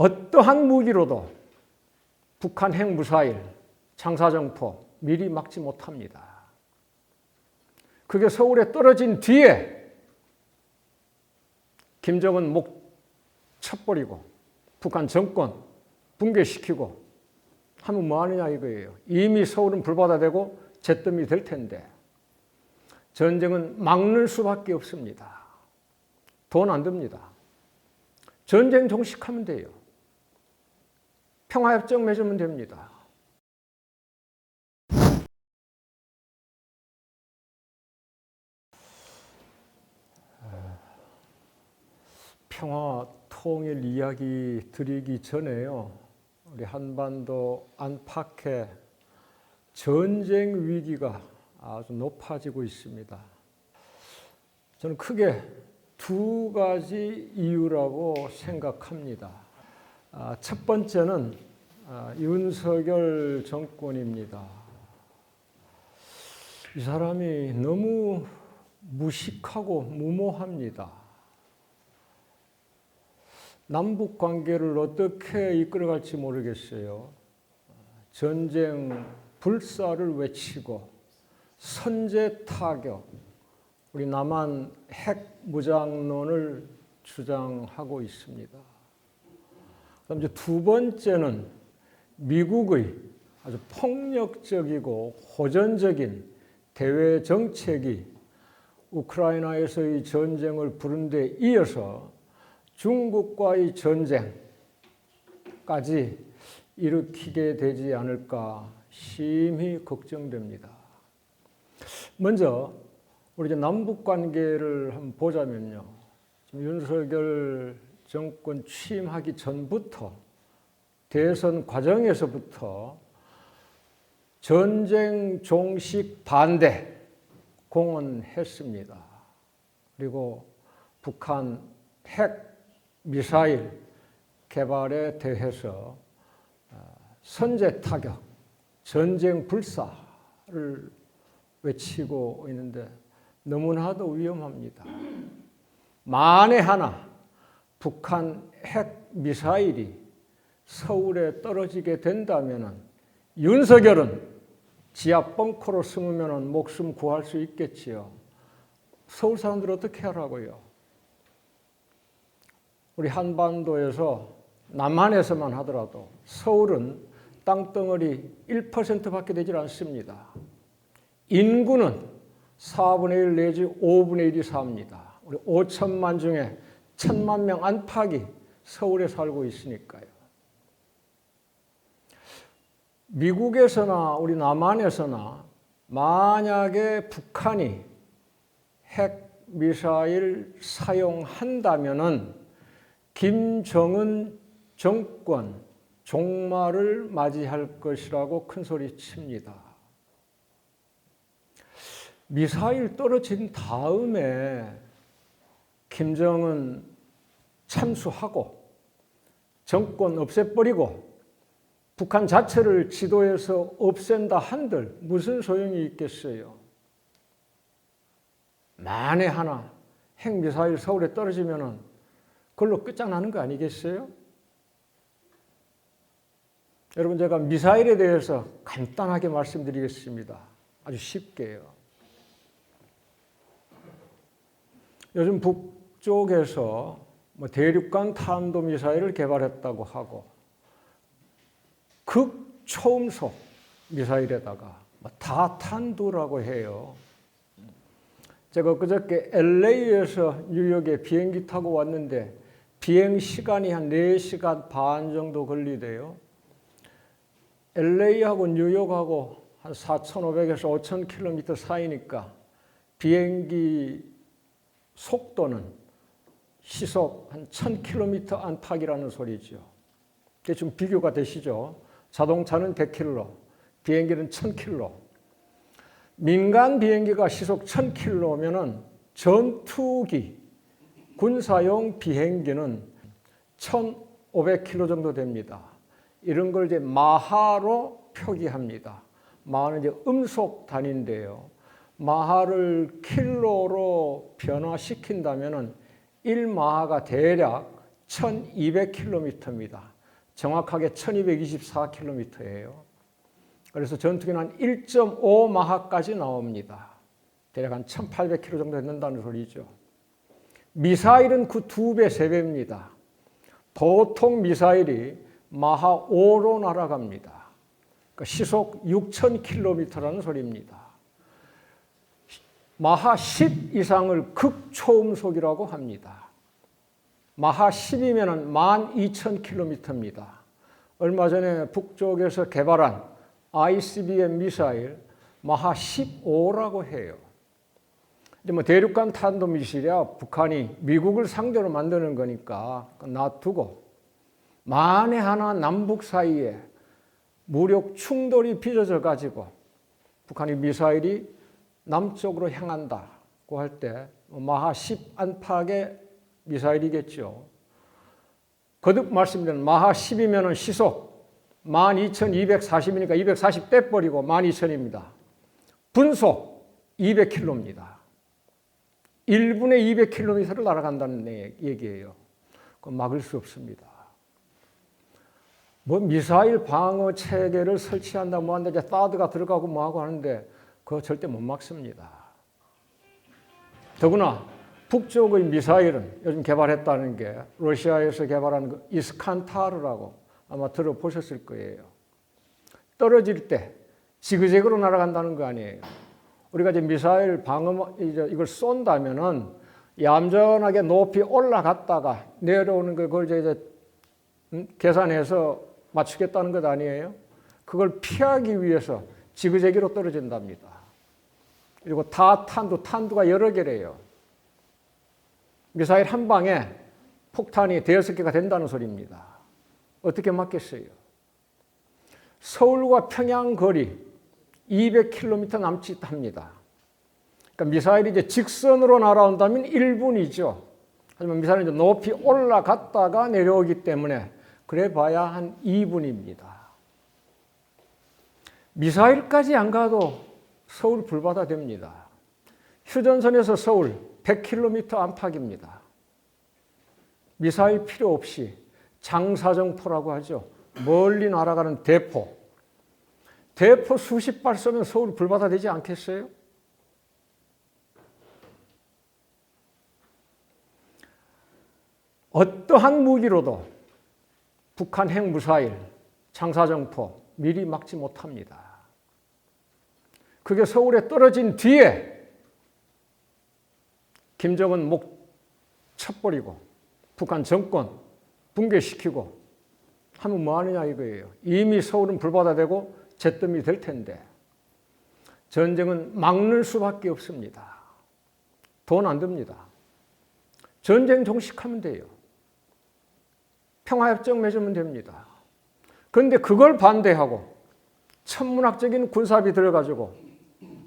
어떠한 무기로도 북한 핵무사일, 장사정포 미리 막지 못합니다. 그게 서울에 떨어진 뒤에 김정은 목 쳐버리고 북한 정권 붕괴시키고 하면 뭐하느냐 이거예요. 이미 서울은 불바다되고 잿더미 될 텐데 전쟁은 막는 수밖에 없습니다. 돈 안 듭니다. 전쟁 종식하면 돼요. 평화협정 맺으면 됩니다. 평화 통일 이야기 드리기 전에요. 우리 한반도 안팎에 전쟁 위기가 아주 높아지고 있습니다. 저는 크게 두 가지 이유라고 생각합니다. 첫 번째는 윤석열 정권입니다. 이 사람이 너무 무식하고 무모합니다. 남북 관계를 어떻게 이끌어갈지 모르겠어요. 전쟁 불사를 외치고 선제 타격, 우리 남한 핵 무장론을 주장하고 있습니다. 그다음 이제 두 번째는 미국의 아주 폭력적이고 호전적인 대외 정책이 우크라이나에서의 전쟁을 부른 데 이어서 중국과의 전쟁까지 일으키게 되지 않을까 심히 걱정됩니다. 먼저 우리 남북 관계를 한번 보자면요. 윤석열 정권 취임하기 전부터 대선 과정에서부터 전쟁 종식 반대 공언했습니다. 그리고 북한 핵 미사일 개발에 대해서 선제 타격, 전쟁 불사를 외치고 있는데 너무나도 위험합니다. 만에 하나 북한 핵 미사일이 서울에 떨어지게 된다면 윤석열은 지하 벙커로 숨으면 목숨 구할 수 있겠지요. 서울 사람들 어떻게 하라고요? 우리 한반도에서 남한에서만 하더라도 서울은 땅덩어리 1%밖에 되질 않습니다. 인구는 4분의 1 내지 5분의 1이 삽니다. 우리 5천만 중에 1,000만 명 안팎이 서울에 살고 있으니까요. 미국에서나 우리 남한에서나 만약에 북한이 핵 미사일 사용한다면은 김정은 정권 종말을 맞이할 것이라고 큰소리 칩니다. 미사일 떨어진 다음에 김정은 참수하고 정권 없애버리고 북한 자체를 지도에서 없앤다 한들 무슨 소용이 있겠어요? 만에 하나 핵미사일 서울에 떨어지면 그걸로 끝장나는 거 아니겠어요? 여러분, 제가 미사일에 대해서 간단하게 말씀드리겠습니다. 아주 쉽게요. 요즘 북쪽에서 대륙간 탄도미사일을 개발했다고 하고 극초음속 미사일에다가 다탄두라고 해요. 제가 그저께 LA에서 뉴욕에 비행기 타고 왔는데 비행 시간이 한 4시간 반 정도 걸리대요. LA하고 뉴욕하고 한 4,500에서 5,000km 사이니까 비행기 속도는 시속 한 1,000km 안팎이라는 소리죠. 대충 비교가 되시죠? 자동차는 100km, 비행기는 1,000km. 민간 비행기가 시속 1,000km면은 전투기, 군사용 비행기는 1,500km 정도 됩니다. 이런 걸 이제 마하로 표기합니다. 마하는 이제 음속 단위인데요. 마하를 킬로로 변화시킨다면은 1마하가 대략 1200km입니다. 정확하게 1224km예요. 그래서 전투기는 한 1.5마하까지 나옵니다. 대략 한 1800km 정도 된다는 소리죠. 미사일은 그 2배, 3배입니다. 보통 미사일이 마하 5로 날아갑니다. 그러니까 시속 6000km라는 소리입니다. 마하 10 이상을 극초음속이라고 합니다. 마하 10이면 12,000km입니다. 얼마 전에 북쪽에서 개발한 ICBM 미사일 마하 15라고 해요. 뭐 대륙간 탄도미사일이야 북한이 미국을 상대로 만드는 거니까 놔두고 만에 하나 남북 사이에 무력 충돌이 빚어져 가지고 북한이 미사일이 남쪽으로 향한다고 할 때 마하 10 안팎의 미사일이겠죠. 거듭 말씀드리면 마하 10이면 시속 12,240이니까 240 떼버리고 12,000입니다. 분속 200km입니다. 1분에 200km를 날아간다는 얘기예요. 그건 막을 수 없습니다. 뭐 미사일 방어 체계를 설치한다 뭐 한다 이제 사드가 들어가고 뭐 하고 하는데 그거 절대 못 막습니다. 더구나 북쪽의 미사일은 요즘 개발했다는 게 러시아에서 개발한 그 이스칸타르라고 아마 들어보셨을 거예요. 떨어질 때 지그재그로 날아간다는 거 아니에요. 우리가 이제 미사일 방어 이걸 쏜다면은 얌전하게 높이 올라갔다가 내려오는 그걸 이제 계산해서 맞추겠다는 것 아니에요? 그걸 피하기 위해서 지그재기로 떨어진답니다. 그리고 탄두가 여러 개래요. 미사일 한 방에 폭탄이 5개가 된다는 소리입니다. 어떻게 맞겠어요? 서울과 평양 거리 200km 남짓합니다. 그러니까 미사일이 이제 직선으로 날아온다면 1분이죠. 하지만 미사일은 이제 높이 올라갔다가 내려오기 때문에 그래 봐야 한 2분입니다. 미사일까지 안 가도 서울 불바다 됩니다. 휴전선에서 서울 100km 안팎입니다. 미사일 필요 없이 장사정포라고 하죠. 멀리 날아가는 대포 수십 발 쏘면 서울 불바다 되지 않겠어요? 어떠한 무기로도 북한 핵무사일, 장사정포 미리 막지 못합니다. 그게 서울에 떨어진 뒤에 김정은 목 쳐버리고 북한 정권 붕괴시키고 하면 뭐 하느냐 이거예요. 이미 서울은 불바다 되고 잿더미 될 텐데 전쟁은 막는 수밖에 없습니다. 돈 안 듭니다. 전쟁 종식하면 돼요. 평화협정 맺으면 됩니다. 그런데 그걸 반대하고 천문학적인 군사비 들어가지고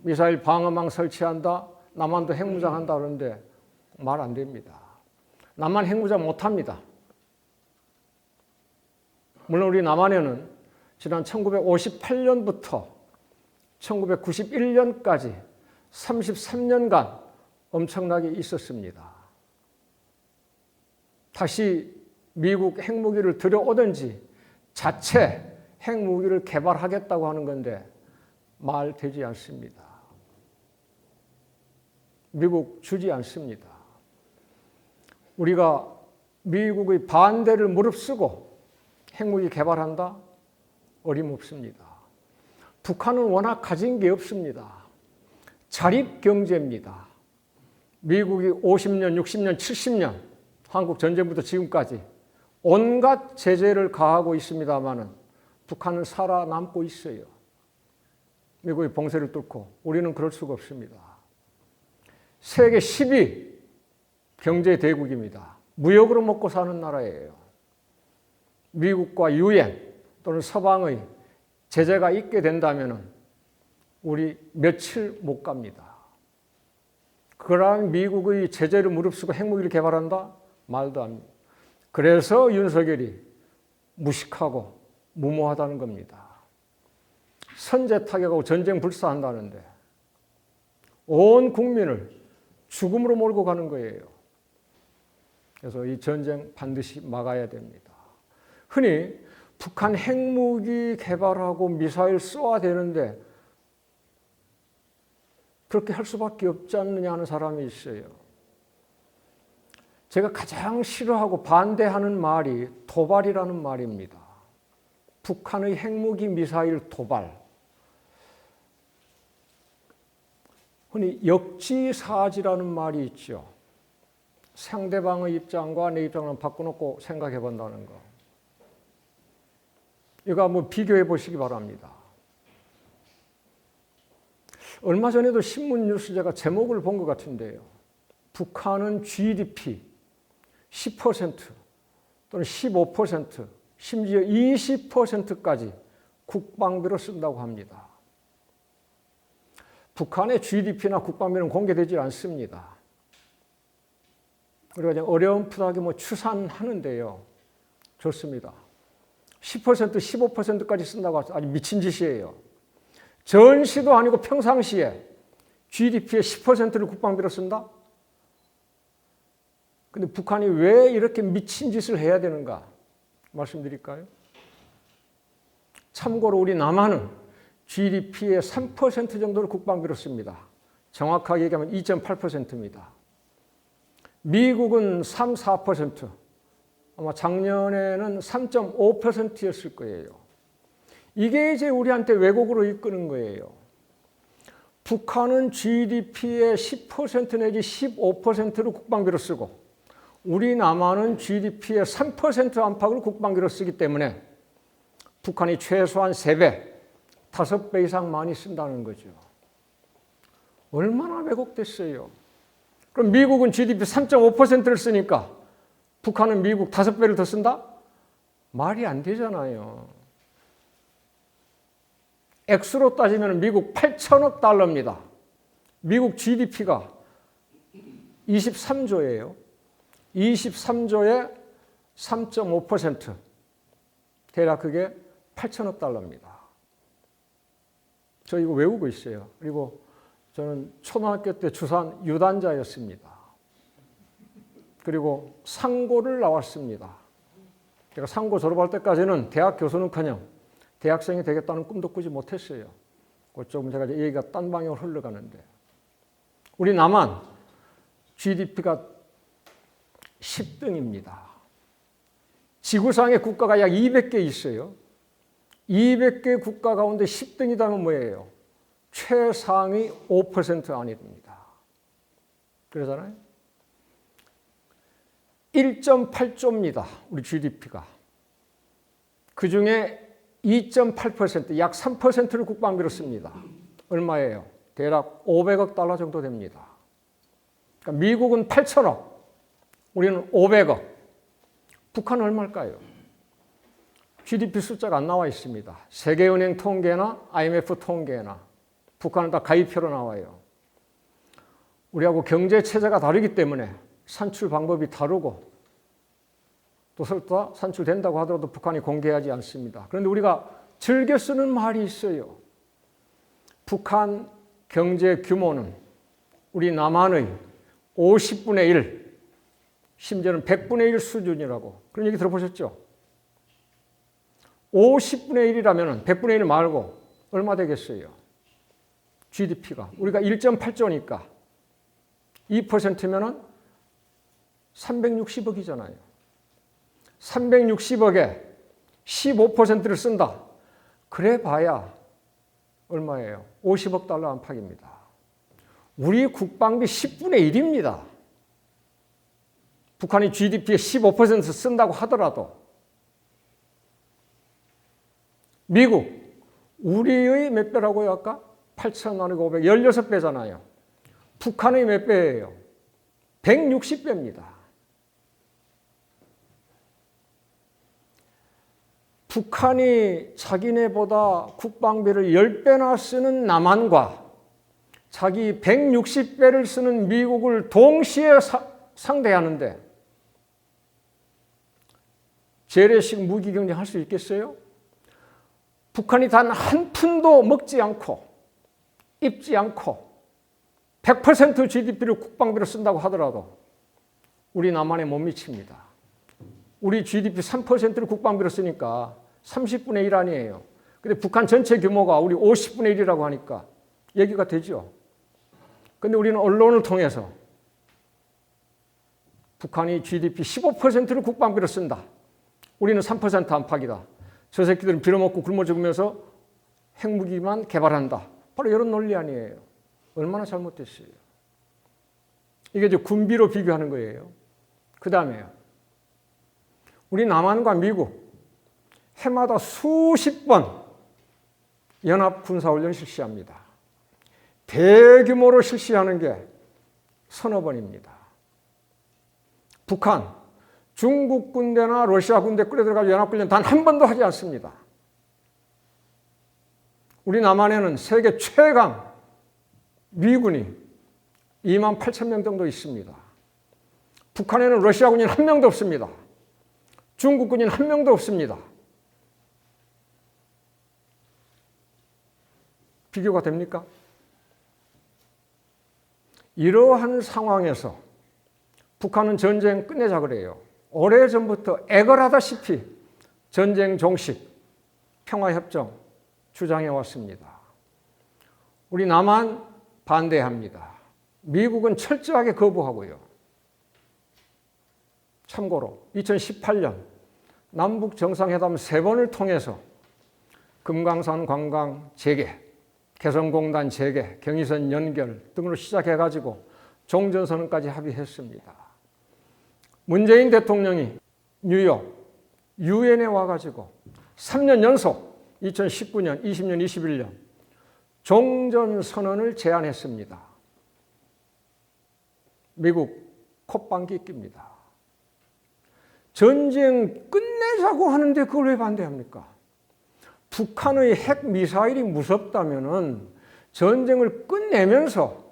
미사일 방어망 설치한다, 남한도 핵무장 한다 그러는데 말 안 됩니다. 남한 핵무장 못합니다. 물론 우리 남한에는 지난 1958년부터 1991년까지 33년간 엄청나게 있었습니다. 다시 미국 핵무기를 들여오든지 자체 핵무기를 개발하겠다고 하는 건데 말 되지 않습니다. 미국 주지 않습니다. 우리가 미국의 반대를 무릅쓰고 핵무기 개발한다? 어림없습니다. 북한은 워낙 가진 게 없습니다. 자립경제입니다. 미국이 50년, 60년, 70년 한국 전쟁부터 지금까지 온갖 제재를 가하고 있습니다마는 북한은 살아남고 있어요. 미국의 봉쇄를 뚫고 우리는 그럴 수가 없습니다. 세계 10위 경제 대국입니다. 무역으로 먹고 사는 나라예요. 미국과 유엔 또는 서방의 제재가 있게 된다면 우리 며칠 못 갑니다. 그러한 미국의 제재를 무릅쓰고 핵무기를 개발한다? 말도 안 됩니다. 그래서 윤석열이 무식하고 무모하다는 겁니다. 선제 타격하고 전쟁 불사한다는데 온 국민을 죽음으로 몰고 가는 거예요. 그래서 이 전쟁 반드시 막아야 됩니다. 흔히 북한 핵무기 개발하고 미사일 쏘아야 되는데 그렇게 할 수밖에 없지 않느냐 하는 사람이 있어요. 제가 가장 싫어하고 반대하는 말이 도발이라는 말입니다. 북한의 핵무기 미사일 도발. 흔히 역지사지라는 말이 있죠. 상대방의 입장과 내 입장을 바꿔놓고 생각해 본다는 거. 이거 한번 비교해 보시기 바랍니다. 얼마 전에도 신문 뉴스 제가 제목을 본 것 같은데요. 북한은 GDP 10% 또는 15% 심지어 20%까지 국방비로 쓴다고 합니다. 북한의 GDP나 국방비는 공개되지 않습니다. 우리가 그냥 어렴풋하게 추산하는데요. 좋습니다. 10%, 15%까지 쓴다고 해서 아주 미친 짓이에요. 전시도 아니고 평상시에 GDP의 10%를 국방비로 쓴다? 근데 북한이 왜 이렇게 미친 짓을 해야 되는가? 말씀드릴까요? 참고로 우리 남한은 GDP의 3% 정도를 국방비로 씁니다. 정확하게 얘기하면 2.8%입니다. 미국은 3, 4%, 아마 작년에는 3.5%였을 거예요. 이게 이제 우리한테 왜곡으로 이끄는 거예요. 북한은 GDP의 10% 내지 15%를 국방비로 쓰고 우리 남한은 GDP의 3% 안팎을 국방비로 쓰기 때문에 북한이 최소한 3배, 5배 이상 많이 쓴다는 거죠. 얼마나 왜곡됐어요. 그럼 미국은 GDP 3.5%를 쓰니까 북한은 미국 5배를 더 쓴다? 말이 안 되잖아요. 액수로 따지면 미국 8천억 달러입니다. 미국 GDP가 23조예요. 23조에 3.5%. 대략 그게 8천억 달러입니다. 저 이거 외우고 있어요. 그리고 저는 초등학교 때 주산 유단자였습니다. 그리고 상고를 나왔습니다. 제가 상고 졸업할 때까지는 대학 교수는커녕 대학생이 되겠다는 꿈도 꾸지 못했어요. 조금 제가 얘기가 딴 방향으로 흘러가는데 우리 남한 GDP가 10등입니다. 지구상의 국가가 약 200개 있어요. 200개 국가 가운데 10등이다면 뭐예요? 최상위 5% 아닙니다. 그러잖아요. 1.8조입니다. 우리 GDP가. 그중에 2.8%, 약 3%를 국방비로 씁니다. 얼마예요? 대략 500억 달러 정도 됩니다. 그러니까 미국은 8천억, 우리는 500억. 북한은 얼마일까요? GDP 숫자가 안 나와 있습니다. 세계은행 통계나 IMF 통계나 북한은 다 가입표로 나와요. 우리하고 경제 체제가 다르기 때문에 산출 방법이 다르고 또 설사 산출된다고 하더라도 북한이 공개하지 않습니다. 그런데 우리가 즐겨 쓰는 말이 있어요. 북한 경제 규모는 우리 남한의 50분의 1, 심지어는 100분의 1 수준이라고 그런 얘기 들어보셨죠? 50분의 1이라면 100분의 1 말고 얼마 되겠어요? GDP가. 우리가 1.8조니까 2%면은 360억이잖아요. 360억에 15%를 쓴다. 그래 봐야 얼마예요? 50억 달러 안팎입니다. 우리 국방비 10분의 1입니다. 북한이 GDP의 15% 쓴다고 하더라도 미국, 우리의 몇 배라고요 아까? 8천 나누고 500, 16배잖아요. 북한의 몇 배예요? 160배입니다. 북한이 자기네보다 국방비를 10배나 쓰는 남한과 자기 160배를 쓰는 미국을 동시에 상대하는데 재래식 무기 경쟁할 수 있겠어요? 북한이 단 한 푼도 먹지 않고 입지 않고 100% GDP를 국방비로 쓴다고 하더라도 우리 남한에 못 미칩니다. 우리 GDP 3%를 국방비로 쓰니까 30분의 1 아니에요. 근데 북한 전체 규모가 우리 50분의 1이라고 하니까 얘기가 되죠. 근데 우리는 언론을 통해서 북한이 GDP 15%를 국방비로 쓴다. 우리는 3% 안팎이다. 저 새끼들은 빌어먹고 굶어 죽으면서 핵무기만 개발한다. 바로 이런 논리 아니에요. 얼마나 잘못됐어요. 이게 이제 군비로 비교하는 거예요. 그 다음에요. 우리 남한과 미국 해마다 수십 번 연합 군사훈련 실시합니다. 대규모로 실시하는 게 서너 번입니다. 북한, 중국 군대나 러시아 군대 끌어들어가서 연합훈련 단 한 번도 하지 않습니다. 우리 남한에는 세계 최강 미군이 28,000명 정도 있습니다. 북한에는 러시아 군인 한 명도 없습니다. 중국 군인 한 명도 없습니다. 비교가 됩니까? 이러한 상황에서 북한은 전쟁 끝내자 그래요. 오래전부터 애걸하다시피 전쟁 종식, 평화협정 주장해 왔습니다. 우리 남한 반대합니다. 미국은 철저하게 거부하고요. 참고로 2018년 남북 정상회담 3번을 통해서 금강산 관광 재개, 개성공단 재개, 경의선 연결 등으로 시작해가지고 종전선언까지 합의했습니다. 문재인 대통령이 뉴욕 유엔에 와가지고 3년 연속 2019년, 20년, 21년 종전선언을 제안했습니다. 미국 콧방귀 낍니다. 전쟁 끝내자고 하는데 그걸 왜 반대합니까? 북한의 핵미사일이 무섭다면은 전쟁을 끝내면서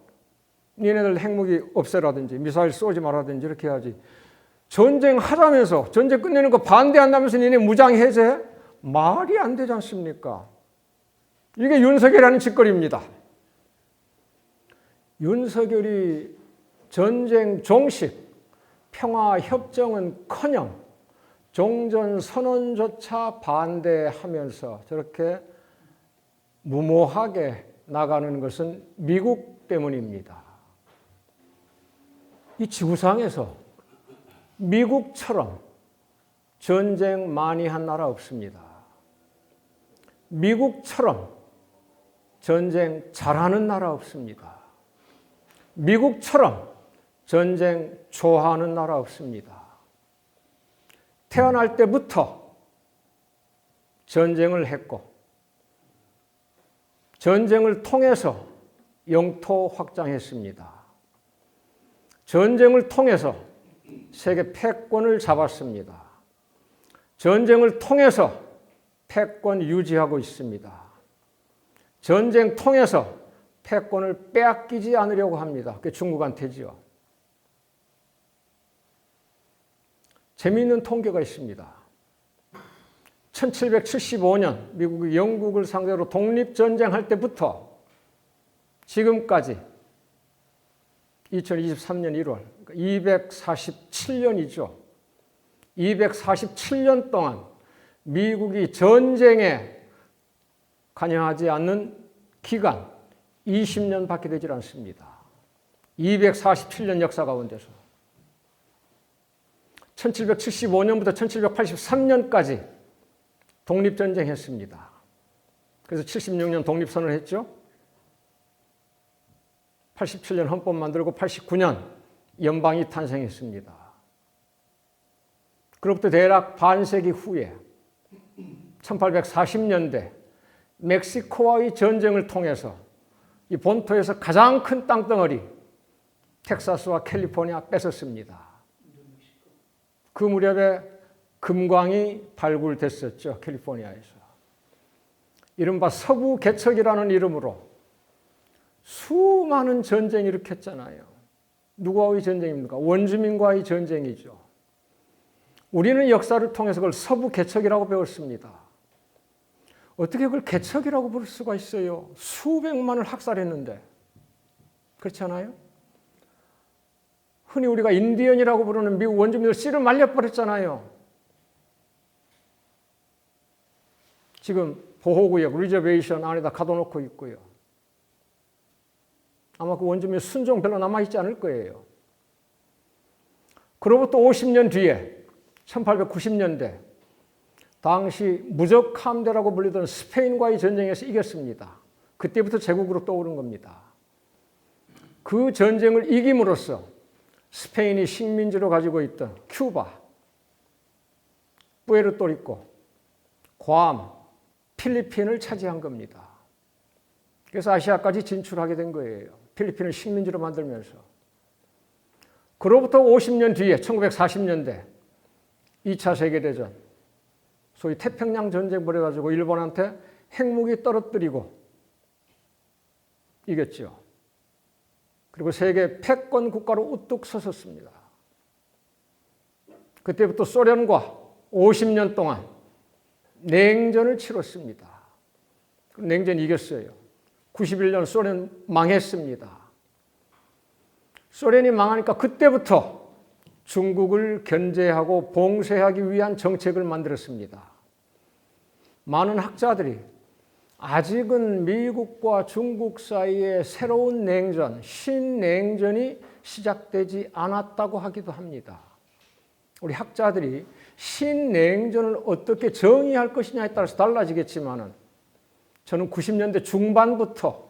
니네들 핵무기 없애라든지 미사일 쏘지 말라든지 이렇게 해야지. 전쟁하자면서 전쟁 끝내는 거 반대한다면서 니네 무장해제? 말이 안 되지 않습니까? 이게 윤석열이라는 짓거리입니다. 윤석열이 전쟁 종식, 평화협정은커녕 종전선언조차 반대하면서 저렇게 무모하게 나가는 것은 미국 때문입니다. 이 지구상에서 미국처럼 전쟁 많이 한 나라 없습니다. 미국처럼 전쟁 잘하는 나라 없습니다. 미국처럼 전쟁 좋아하는 나라 없습니다. 태어날 때부터 전쟁을 했고 전쟁을 통해서 영토 확장했습니다. 전쟁을 통해서 세계 패권을 잡았습니다. 전쟁을 통해서 패권 유지하고 있습니다. 전쟁 통해서 패권을 빼앗기지 않으려고 합니다. 그게 중국한테지요. 재미있는 통계가 있습니다. 1775년 미국이 영국을 상대로 독립전쟁할 때부터 지금까지 2023년 1월 247년이죠. 247년 동안 미국이 전쟁에 관여하지 않는 기간 20년밖에 되질 않습니다. 247년 역사 가운데서 1775년부터 1783년까지 독립전쟁 했습니다. 그래서 76년 독립선언을 했죠. 87년 헌법 만들고 89년 연방이 탄생했습니다. 그로부터 대략 반세기 후에 1840년대 멕시코와의 전쟁을 통해서 이 본토에서 가장 큰 땅덩어리 텍사스와 캘리포니아 뺏었습니다. 그 무렵에 금광이 발굴됐었죠. 캘리포니아에서. 이른바 서부 개척이라는 이름으로 수많은 전쟁을 일으켰잖아요. 누구와의 전쟁입니까? 원주민과의 전쟁이죠. 우리는 역사를 통해서 그걸 서부 개척이라고 배웠습니다. 어떻게 그걸 개척이라고 부를 수가 있어요? 수백만을 학살했는데. 그렇지 않아요? 흔히 우리가 인디언이라고 부르는 미국 원주민들 씨를 말려버렸잖아요. 지금 보호구역, 리저베이션 안에다 가둬놓고 있고요. 아마 그 원주민 순종 별로 남아있지 않을 거예요. 그로부터 50년 뒤에 1890년대 당시 무적함대라고 불리던 스페인과의 전쟁에서 이겼습니다. 그때부터 제국으로 떠오른 겁니다. 그 전쟁을 이김으로써 스페인이 식민지로 가지고 있던 큐바, 푸에르토리코, 괌, 필리핀을 차지한 겁니다. 그래서 아시아까지 진출하게 된 거예요. 필리핀을 식민지로 만들면서. 그로부터 50년 뒤에 1940년대 2차 세계대전, 소위 태평양 전쟁 벌여가지고 일본한테 핵무기 떨어뜨리고 이겼죠. 그리고 세계 패권 국가로 우뚝 섰었습니다. 그때부터 소련과 50년 동안 냉전을 치렀습니다. 냉전이 이겼어요. 91년 소련 망했습니다. 소련이 망하니까 그때부터 중국을 견제하고 봉쇄하기 위한 정책을 만들었습니다. 많은 학자들이 아직은 미국과 중국 사이에 새로운 냉전, 신냉전이 시작되지 않았다고 하기도 합니다. 우리 학자들이 신냉전을 어떻게 정의할 것이냐에 따라서 달라지겠지만 저는 90년대 중반부터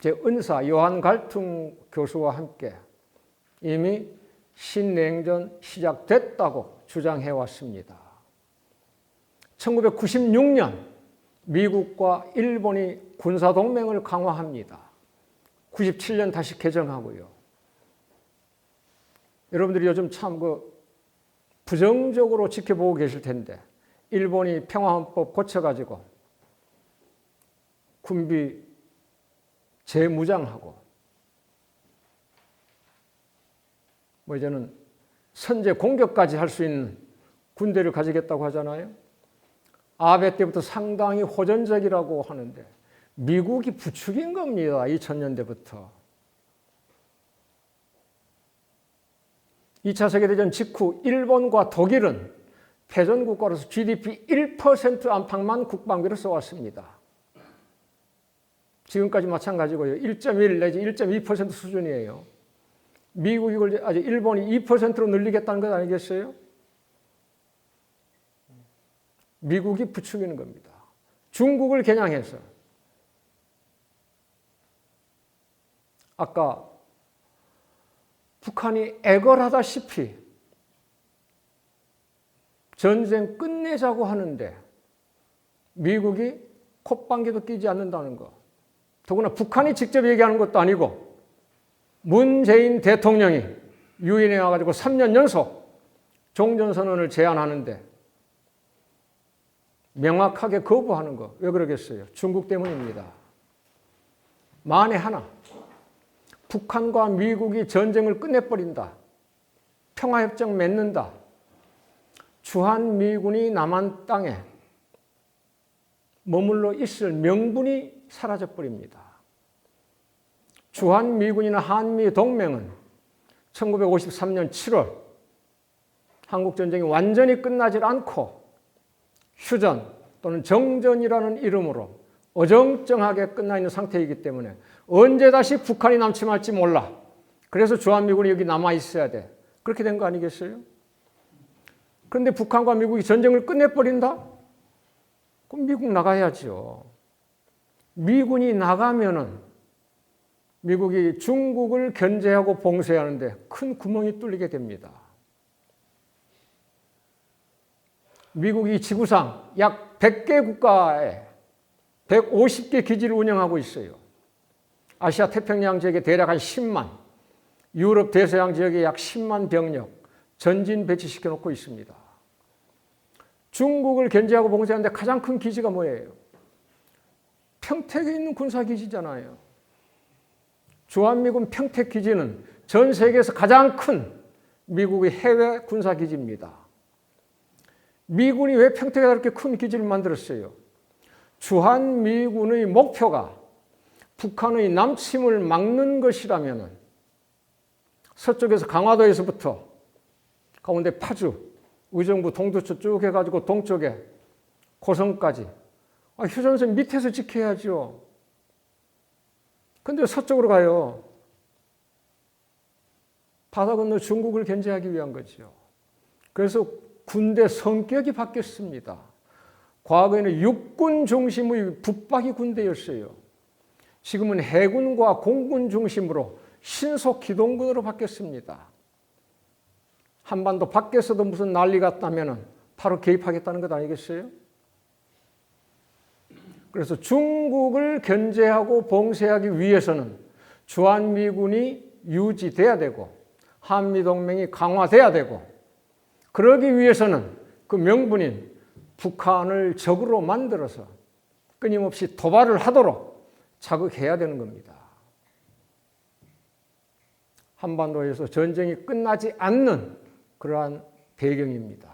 제 은사 요한 갈퉁 교수와 함께 이미 신냉전 시작됐다고 주장해 왔습니다. 1996년 미국과 일본이 군사동맹을 강화합니다. 97년 다시 개정하고요. 여러분들이 요즘 참 부정적으로 지켜보고 계실 텐데 일본이 평화헌법 고쳐가지고 군비 재무장하고 이제는 선제 공격까지 할 수 있는 군대를 가지겠다고 하잖아요. 아베 때부터 상당히 호전적이라고 하는데 미국이 부추긴 겁니다. 2000년대부터. 2차 세계대전 직후 일본과 독일은 패전국가로서 GDP 1% 안팎만 국방비를 써왔습니다. 지금까지 마찬가지고요. 1.1 내지 1.2% 수준이에요. 미국이 이걸 아직 일본이 2%로 늘리겠다는 것 아니겠어요? 미국이 부추기는 겁니다. 중국을 겨냥해서. 아까 북한이 애걸하다시피 전쟁 끝내자고 하는데 미국이 콧방귀도 끼지 않는다는 거. 더구나 북한이 직접 얘기하는 것도 아니고 문재인 대통령이 유엔에 와가지고 3년 연속 종전선언을 제안하는데 명확하게 거부하는 거. 왜 그러겠어요? 중국 때문입니다. 만에 하나 북한과 미국이 전쟁을 끝내버린다. 평화협정 맺는다. 주한미군이 남한 땅에 머물러 있을 명분이 사라져버립니다. 주한미군이나 한미동맹은 1953년 7월 한국전쟁이 완전히 끝나질 않고 휴전 또는 정전이라는 이름으로 어정쩡하게 끝나 있는 상태이기 때문에 언제 다시 북한이 남침할지 몰라. 그래서 주한미군이 여기 남아 있어야 돼. 그렇게 된 거 아니겠어요? 그런데 북한과 미국이 전쟁을 끝내버린다? 그럼 미국 나가야죠. 미군이 나가면은 미국이 중국을 견제하고 봉쇄하는데 큰 구멍이 뚫리게 됩니다. 미국이 지구상 약 100개 국가에 150개 기지를 운영하고 있어요. 아시아 태평양 지역에 대략 한 10만, 유럽 대서양 지역에 약 10만 병력 전진 배치시켜 놓고 있습니다. 중국을 견제하고 봉쇄하는데 가장 큰 기지가 뭐예요? 평택에 있는 군사기지잖아요. 주한미군 평택기지는 전 세계에서 가장 큰 미국의 해외 군사기지입니다. 미군이 왜 평택에 그렇게 큰 기지를 만들었어요? 주한미군의 목표가 북한의 남침을 막는 것이라면 서쪽에서 강화도에서부터 가운데 파주, 의정부, 동두천 쭉 해가지고 동쪽에 고성까지 휴전선 밑에서 지켜야죠. 근데 서쪽으로 가요. 바다 건너 중국을 견제하기 위한 거죠. 그래서 군대 성격이 바뀌었습니다. 과거에는 육군 중심의 붙박이 군대였어요. 지금은 해군과 공군 중심으로 신속 기동군으로 바뀌었습니다. 한반도 밖에서도 무슨 난리가 났다면 바로 개입하겠다는 것 아니겠어요? 그래서 중국을 견제하고 봉쇄하기 위해서는 주한미군이 유지돼야 되고 한미동맹이 강화돼야 되고, 그러기 위해서는 그 명분인 북한을 적으로 만들어서 끊임없이 도발을 하도록 자극해야 되는 겁니다. 한반도에서 전쟁이 끝나지 않는 그러한 배경입니다.